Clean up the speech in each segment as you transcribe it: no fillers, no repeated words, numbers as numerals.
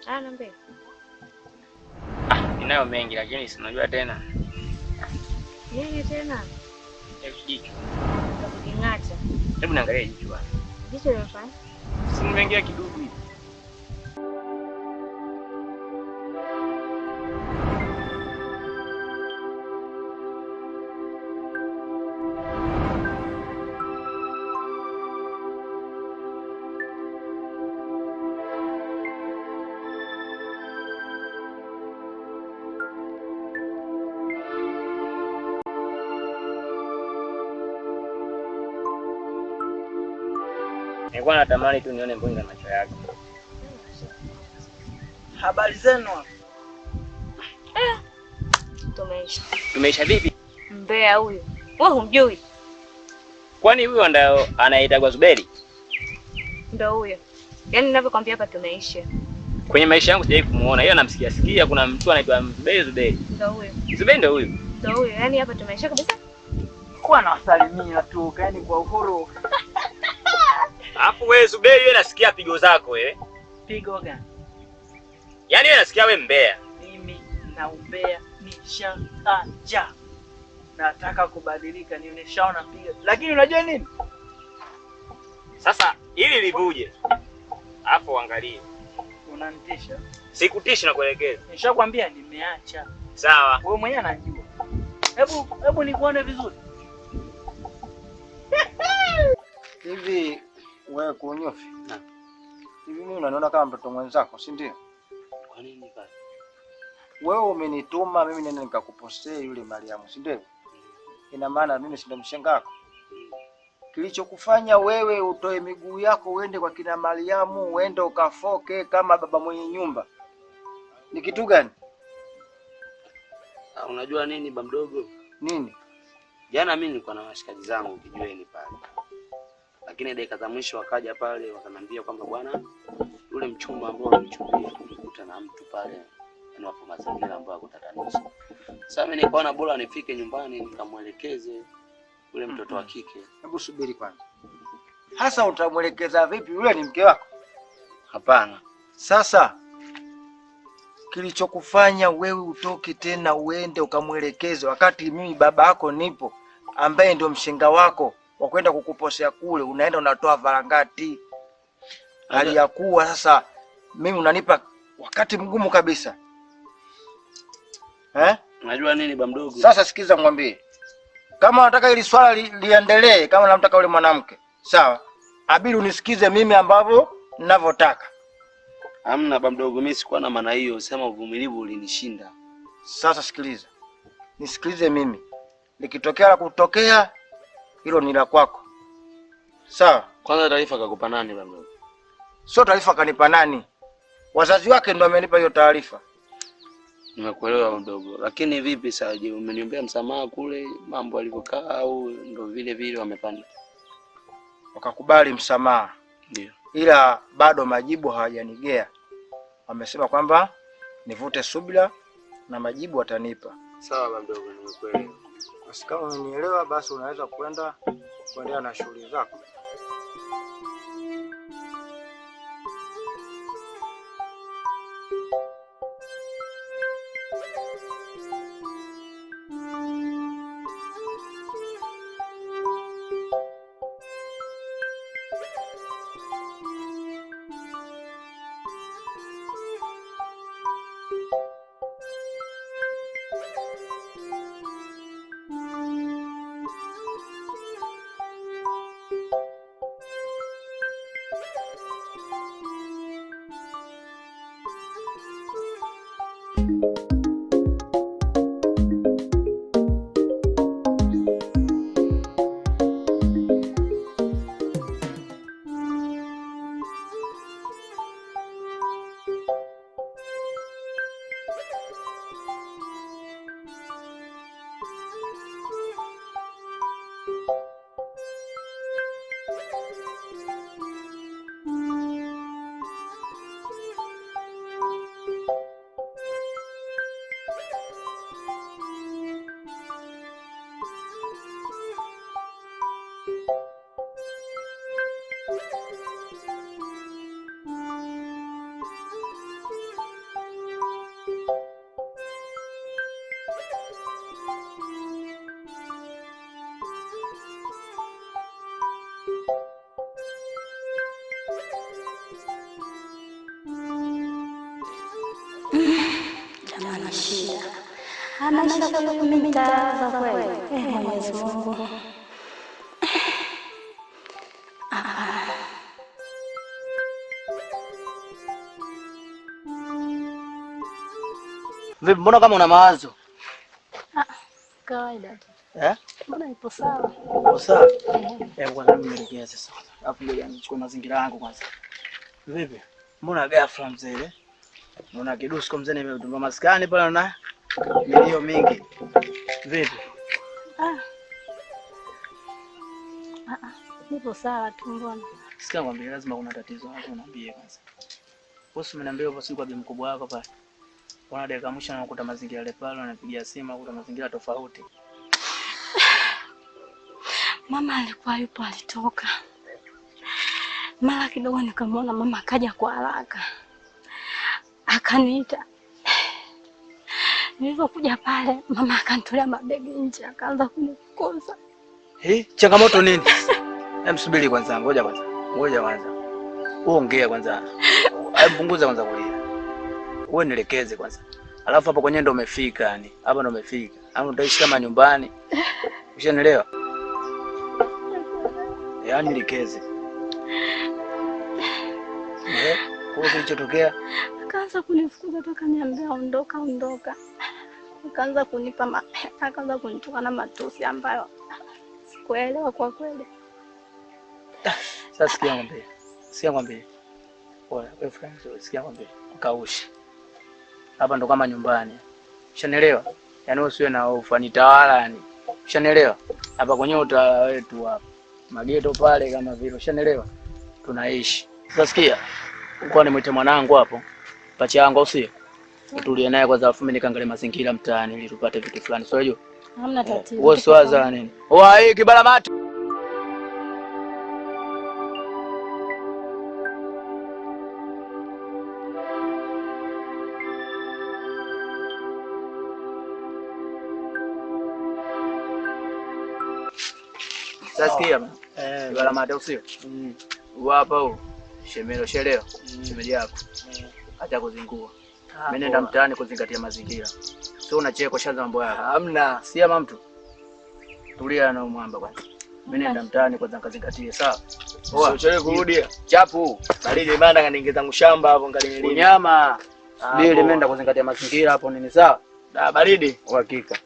Niambie. Ninayo mengi lakini si unajua tena. Nini tena? Jicho. Utakung'ata. Hebu niangalie jicho bwana. Jicho limefanya? Si nimeingia kidudu hivi. Nilikuwa natamani tu nione mboni na macho yako. Habari zenu? Tumeisha. Tumeisha vipi? Mbea huyo. Wewe humjui? Kwani huyo ndio anaitwa Zuberi? Ndio huyo. Yaani ninavyokuambia hapa tumeisha. Kwenye maisha yangu sijawahi kumuona. Yeye anamsikia kuna mtu anaitwa Zuberi. Ndio huyo. Zuberi ndio huyo. Ndio huyo. Yaani hapa tumeisha kabisa. Kuwa nawasalimia tu, kaeni kwa uhuru. Alafu wewe Zuberi, wewe nasikia pigo zako wewe. Pigo gani? Yaani wewe nasikia wewe mbea. Mimi na umbea nishaacha. Nataka kubadilika, nimeshaona pigo. Lakini unajua nini? Sasa ili livuje. Hapo angalia. Unanitisha? Sikutishi na kuelekeza. Nishakwambia nimeacha. Sawa. Wewe mwenyewe unajua. Hebu nikuone vizuri. Hivi wewe kunyofi? Hivi mimi unaniona kama mtoto mwenzako, si ndio? Kwa nini basi? Wewe umenituma mimi nenda nikakupostea yule Mariamu, si ndio? Ina maana mimi si ndo mshenga wako? Kilichokufanya wewe utoe miguu yako uende kwa kina Mariamu, uende ukafoke kama baba mwenye nyumba, ni kitu gani? Unajua nini ba mdogo? Nini? Jana mimi nilikuwa na mashikaji zangu kijiweni pale. Lakini dakika za mwisho wakaja pale wakanambia kwamba bwana yule mchumba ambao amemchumbia kukuta na mtu pale ni wapo mazingira ambayo hakutatanisha. Sasa mimi nikaona bora nifike nyumbani nikamuelekeze yule mtoto wa kike. Hebu subiri kwanza. Hasa utamuelekeza vipi? Yule ni mke wako? Hapana. Sasa kilichokufanya wewe utoke tena uende ukamuelekeze wakati mimi baba yako nipo ambaye ndio mshenga wako wa kwenda kukuposea kule, unaenda unatoa varangati. Hali ya kuwa sasa mimi unanipa wakati mgumu kabisa. Unajua nini ba mdogo? Sasa sikiza mwambie. Kama unataka ili swala liendelee, kama unamtaka yule mwanamke, sawa? Abidi unisikize mimi ambavyo ninavyotaka. Hamna ba mdogo, mimi sikuwa na maana hiyo, sema uvumilivu ulinishinda. Sasa sikiliza. Nisikilize mimi. Nikitokea la kutokea hilo ni la kwako. Sawa? Kwanza taarifa kakupa nani ba mdogo? Sio taarifa kanipa nani? Wazazi wake ndio wamenipa hiyo taarifa. Nimekuelewa mdogo. Lakini vipi sasa, je, umeniombea msamaha kule mambo alivyokaa au ndio vile vile wamepanda? Wakakubali msamaha. Ndio. Ila bado majibu hawajanigea. Wamesema kwamba nivute subira na majibu watanipa. Sawa ba mdogo, nimekuelewa. Basi kama unanielewa basi unaweza kuendelea na shughuli zako. maana ni shida. Maisha kwetu mimi nitaanza kweli. Mwenyezi Mungu. Vipi, mbona kama una mawazo? Kawaida tu. Mbona ipo sawa? Ipo sawa? Kwanza mimi nielekea sasa. Alafu ngoja nichukue mazingira yangu kwanza. Vipi? Mbona ghafla mzee? Mbona kidusko mzee nimetumba maskani pale na milio mingi. Vipi? Nipo sawa tu mbona. Sikia kwambia lazima kuna tatizo hapo unaambie kwanza. Wewe umeniambia hapo siku kwa bibi mkubwa wako pale. Kuna dakika mwisho nakuta mazingira yale pale anapigia simu nakuta mazingira tofauti. Mama alikuwa yupo alitoka. Mara kidogo nikamwona mama akaja kwa haraka. Akaniita. Nilipokuja pale mama akanitolea mabegi nje akaanza kunifukuza. Changamoto nini? Msubiri kwanza, ngoja kwanza. Ongea kwanza. Punguza kwanza kulia. Wewe nielekeze kwanza. Alafu hapo kwenye ndo umefika yani. Hapa ndo umefika. Au utaishi kama nyumbani? Ushanielewa? Yaani nielekeze. Kwa kilichotokea? Akaanza kunifukuza toka niambia ondoka. Akaanza kunipa akaanza kunitukana matusi ambayo sikuelewa kwa kweli. Sasa sikia ngombe. Wewe friends, sikia ngombe. Kaushi. Hapa ndo kama nyumbani. Ushanielewa? Yaani usiwe na hofu, nitawala yani. Ushanielewa? Hapa kwenye utawala wetu hapa. Mageto pale kama vile. Ushanielewa? Tunaishi. Sasa sikia. Uko nimwite mwanangu hapo. Pacha yangu au sio? Tulie naye kwanza afu mimi nikaangalia mazingira mtaani ili tupate vitu fulani. Sio hiyo? Hamna tatizo. Wewe swaza nini? Hii kibala mati. Sasikia kibala mati usio? Hapa huo. Shemelo. Shemeji yako. Acha kuzingua. Mimi nenda mtaani kuzingatia mazingira. Sio unacheka shaza mambo yako. Hamna, si ama mtu. Tulia na mwamba kwanza. Mimi nenda mtaani kwanza nikazingatie, sawa? Usichelewe kurudia. Chapu. Baridi maana kaniingiza zangu shamba hapo ngalini. Unyama. Bili mimi nenda kuzingatia mazingira hapo nini, sawa? Da baridi. Uhakika.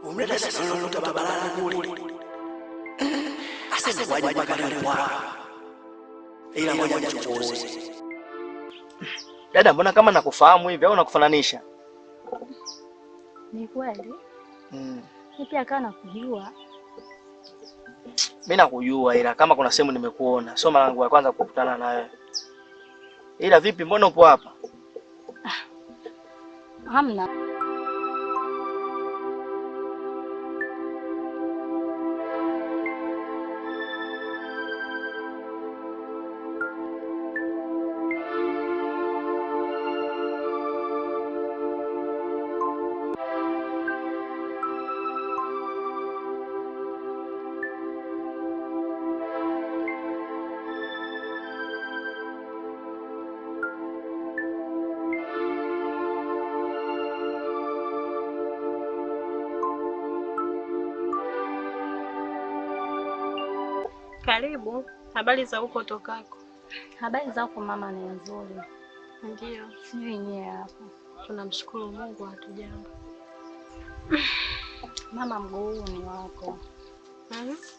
Umleta sasa unakuta barabarani kule. Asema waje mpaka leo kwa. Ila moja mchokoze. Dada, mbona kama nakufahamu hivi au nakufananisha? Ni kweli? Mimi pia kana nakujua. Mimi nakujua ila kama kuna sehemu nimekuona. Sio mara yangu ya kwanza kukutana na wewe. Ila vipi, mbona upo hapa? Hamna. Karibu. Habari za huko tokako? Habari za huko mama ni nzuri. Ndio. Sijui nyewe hapo. Tunamshukuru Mungu hatujambo. Mama, mguu ni wako.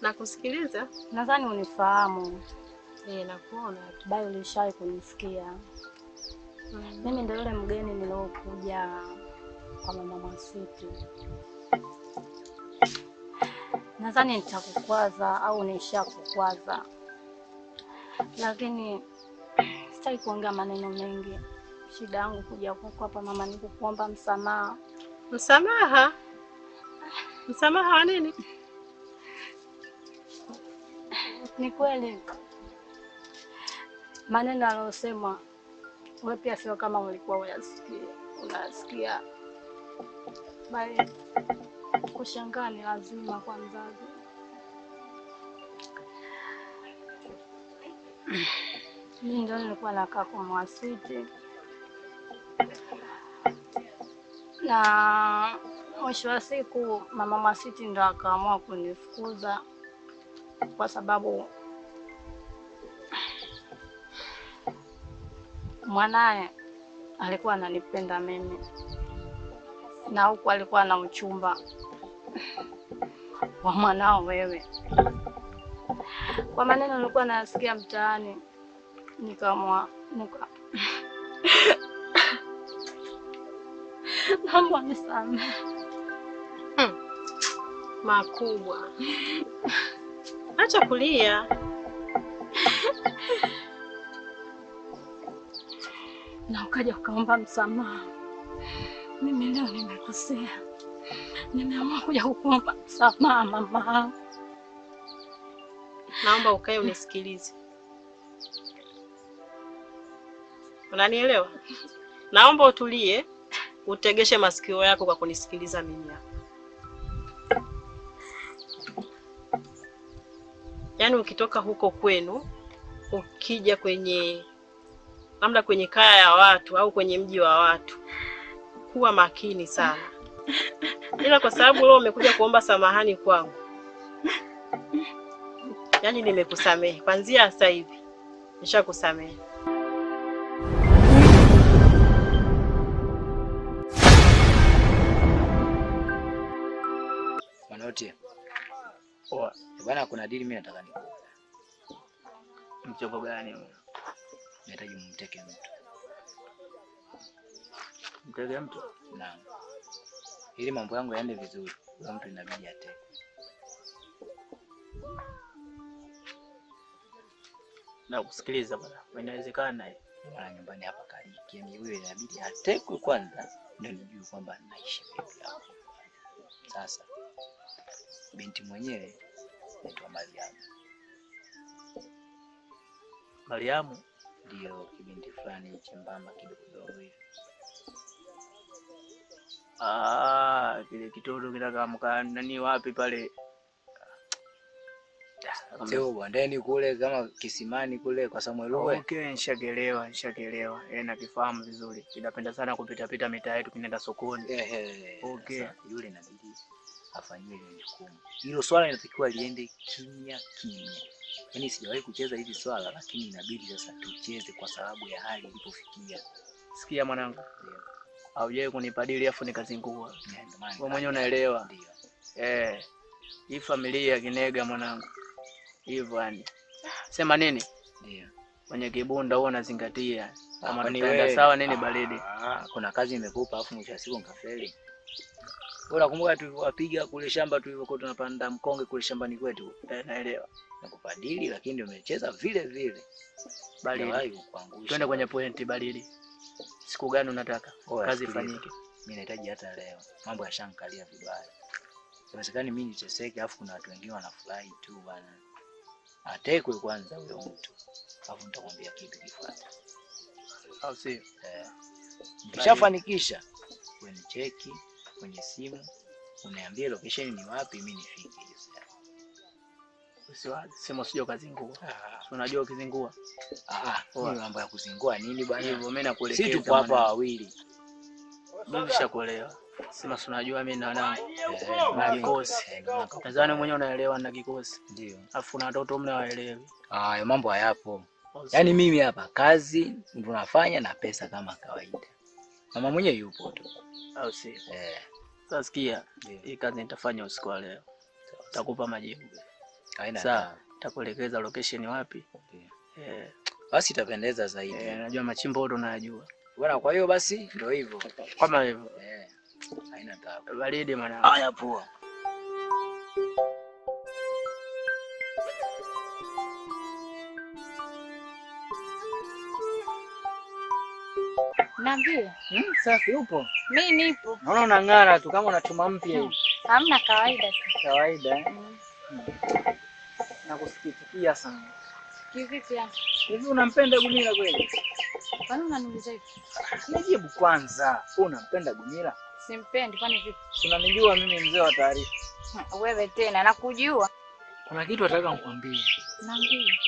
Nakusikiliza. Nadhani unifahamu. Nakuona. Bali ulishawahi kunisikia. Mimi ndio yule mgeni nilokuja kwa mama Mwasiti. Nadhani nitakukwaza au nishakukwaza. Lakini sitaki kuongea maneno mengi. Shida yangu kuja kwako hapa mama ni kukuomba msamaha. Msamaha? Msamaha wa nini? Ni kweli maneno aliyosema wewe pia sio kama ulikuwa unasikia. Bali kushangaa ni lazima kwa mzazi. Mimi ndio nilikuwa nakaa kwa Mwasiti. Na mwisho wa siku mama Mwasiti ndo akaamua kunifukuza kwa sababu mwanae alikuwa ananipenda mimi na huku alikuwa na mchumba wa mwanao wewe. Kwa maneno nilikuwa nasikia mtaani nikaamua naomba nisamehe. Makubwa. Acha kulia. Na ukaja ukaomba msamaha. Mimi leo nimekosea. Nimeamua kuja kukuomba msamaha mama. Naomba ukae unisikilize. Unanielewa? Naomba utulie, utegeshe masikio yako kwa kunisikiliza mimi hapa. Yaani ukitoka huko kwenu, ukija kwenye labda kwenye kaya ya watu au kwenye mji wa watu, kuwa makini sana. Ila kwa sababu leo umekuja kuomba samahani kwangu, yaani nimekusamehe. Kuanzia sasa hivi nishakusamehe. Manote. Poa. Bwana kuna dili mimi nataka nikupe. Mchoko gani huo? Nahitaji mteke mtu. Mteke mtu? Naam. Ili mambo yangu yaende vizuri, huyo mtu inabidi atekwe. Na kusikiliza bwana. Inawezekana hiyo. Bwana nyumbani hapa kaliki. Yaani huyo inabidi atekwe kwanza ndio nijue kwamba naishi vipi hapo. Sasa binti mwenyewe anaitwa Mariamu. Mariamu ndio kibinti fulani chembamba kidogo hivi. Kile kitoto kinataka mkaa nani wapi pale? Sio bondeni kule kama kisimani kule kwa Samuel Ruwe. Okay, nishakelewa. Nakifahamu vizuri. Kinapenda sana kupita pita mitaa yetu kinaenda sokoni. Okay. Sasa, yule inabidi afanyiwe ile jukumu. Hilo swala linatakiwa liende kimya. Yaani sijawahi kucheza hivi swala lakini inabidi sasa tucheze kwa sababu ya hali ilipofikia. Sikia mwanangu. Ndio. Haujawahi kunipadili afu nikazingua. Ndio. Wewe mwenyewe unaelewa. Ndio. Hii familia Kinega mwanangu. Hivyo yani. Sema nini? Ndio. Kwenye kibunda huwa nazingatia. Kama tutaenda sawa nini baridi. Kuna kazi imekupa afu mwisho siku ngafeli. Bora kumbuka tuliwapiga kule shamba tulivyokuwa tunapanda mkonge kule shambani kwetu. Naelewa. Nakupadili lakini ndio umecheza vile. Baridi. Twende kwenye pointi baridi. Siku gani unataka? Kazi ifanyike. Mimi nahitaji hata leo. Mambo yashankalia vibaya. Inawezekana mimi niteseke afu kuna watu wengine wanafurahi tu bwana. Atekwe kwanza huyo mtu. Afu nitakwambia kitu kifuata. Au si? Nikishafanikisha wewe nicheki kwenye simu, uniambie location ni wapi mimi nifike hiyo sasa. Usiwazi, sema usije ukazingua. Unajua ukizingua? Ni mambo ya kuzingua nini bwana? Hivyo mimi nakuelekeza. Si tupo hapa wawili. Mimi nishakuelewa. Sema unajua mimi na wanangu. Na kikosi. Nadhani mwenyewe unaelewa na kikosi. Ndio. Afu na watoto mnawaelewi. Hayo mambo hayapo. Yaani mimi hapa kazi tunafanya na pesa kama kawaida. Mama mwenyewe yupo tu. Au si? Sasa sikia, hii kazi nitafanya usiku wa leo. Nitakupa majibu. Haina. Sawa, nitakuelekeza location wapi. Basi itapendeza zaidi. Najua machimbo yote unayajua. Bwana kwa hiyo basi ndio hivyo. Kama hivyo. Haina taabu. Baridi mwanangu. Haya poa. Niambie. Safi upo? Mimi nipo. Naona unang'ara tu kama unachuma mpya hivi. Hamna kawaida tu. Kawaida Nakusikitikia sana. Kivipi yani? Hivi unampenda Gumila kweli? Kwani unaniuliza hivi? Nijibu kwanza. Unampenda Gumila? Simpendi, kwani vipi? Unanijua mimi mzee wa taarifa. Wewe tena nakujua. Kuna kitu nataka nikwambie. Niambie.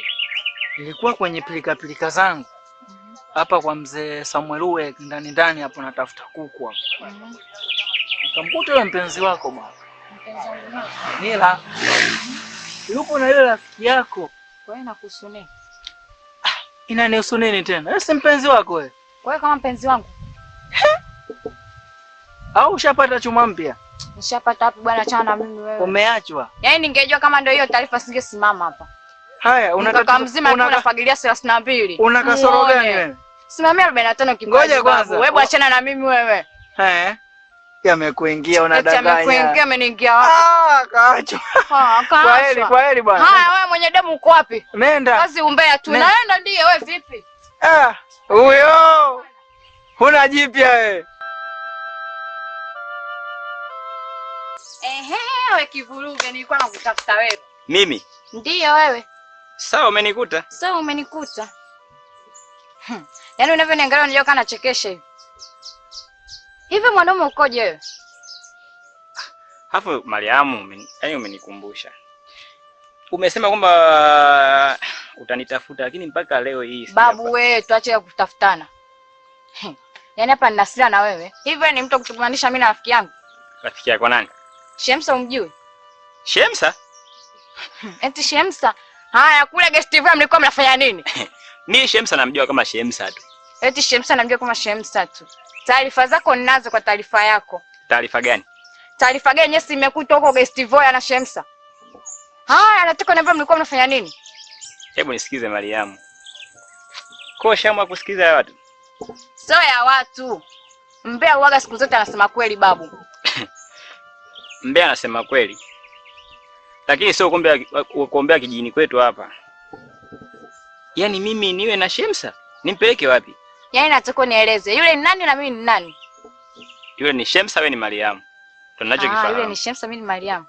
Nilikuwa kwenye pilika zangu hapa kwa mzee Samuel ndani hapo natafuta kuku hapo. Nikamkuta yule mpenzi wako bwana. Mpenzi wangu Nila. Yupo na yule rafiki yako. kwa hiyo nakuhusu nini? Inanihusu nini tena? Wewe si mpenzi wako wewe? Kwa hiyo kama mpenzi wangu Au ushapata chuma mpya? nishapata wapi bwana, achana na mimi wewe. Umeachwa. Yaani ningejua kama ndio hiyo taarifa singesimama hapa. Haya, unataka mzima unafagilia 32. Una kasoro gani wewe? Simamia 45 kibaji. Ngoja kwanza. Wewe achana na mimi wewe. Yamekuingia unadanganya. Yamekuingia ameniingia wapi? Kaachwa. Kaachwa. Kwa heri bwana. Haya wewe mwenye demu uko wapi? Nenda. Kazi umbea tu. Naenda ndiye wewe vipi? Huyo. Huna jipya wewe. Wewe kivuruge, nilikuwa nakutafuta wewe. Mimi? Ndiyo wewe. Sawa umenikuta? Sawa umenikuta. Yaani unavyoniangalia unajua kana chekesha hivi. Hivi mwanaume ukoje wewe? Hapo Mariamu, yaani umenikumbusha. Umesema kwamba utanitafuta lakini mpaka leo hii babu wewe tuache kutafutana. Yaani hapa nina hasira na wewe. Hivi ni mtu kutumanisha mimi na rafiki yangu? Rafiki yako nani? Shemsa umjui? Shemsa? Eti Shemsa. Haya kule guest TV mlikuwa mnafanya nini? Mimi Shemsa namjua kama Shemsa tu. Eti Shemsa namjua kama Shemsa tu. Taarifa zako ninazo kwa taarifa yako. Taarifa gani? Taarifa gani nyesi imekuta huko guest TV na Shemsa? Haya nataka niambie mlikuwa mnafanya nini? Hebu nisikize Mariamu. Kwa shamu kusikiza ya watu. Sio ya watu. Mbea uaga siku zote anasema kweli babu. Mbea anasema kweli. Lakini sio kuombea kijijini kwetu hapa. Yaani mimi niwe na Shemsa? Nimpeleke wapi? Yaani nataka nieleze. Yule ni nani na mimi ni nani? Yule ni Shemsa, wewe ni Mariamu. Tunachokifahamu. Yule ni Shemsa, mimi ni Mariamu.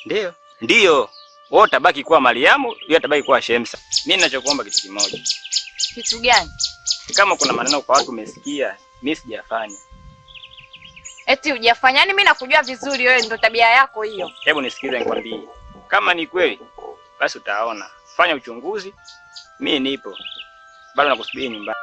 Ndio. Ndio. Wewe utabaki kuwa Mariamu, yeye atabaki kuwa Shemsa. Mimi ninachokuomba kitu kimoja. Kitu gani? Kama kuna maneno kwa watu umesikia, mimi sijafanya. Eti hujafanya? Yaani mimi nakujua vizuri wewe, ndio tabia yako hiyo. Hebu nisikize nikwambie. Kama ni kweli, basi utaona. Fanya uchunguzi. Mimi nipo. Bado nakusubiri nyumbani.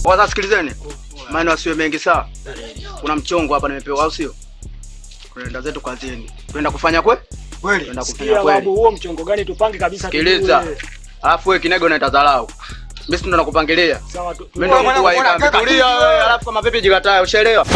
Waza sikilizeni. Maana wasiwe mengi sawa. Kuna mchongo hapa nimepewa au sio? Tunaenda zetu kazini. Tunaenda kufanya kweli? Tunaenda kufanya kweli. Babu, huo mchongo gani tupange kabisa? Sikiliza. Alafu wewe Kinego unatadharau. Mimi ndo nakupangilia. Sawa tu. Mimi ndo nakuwa tulia wewe, alafu kama vipi jikatae, ushaelewa?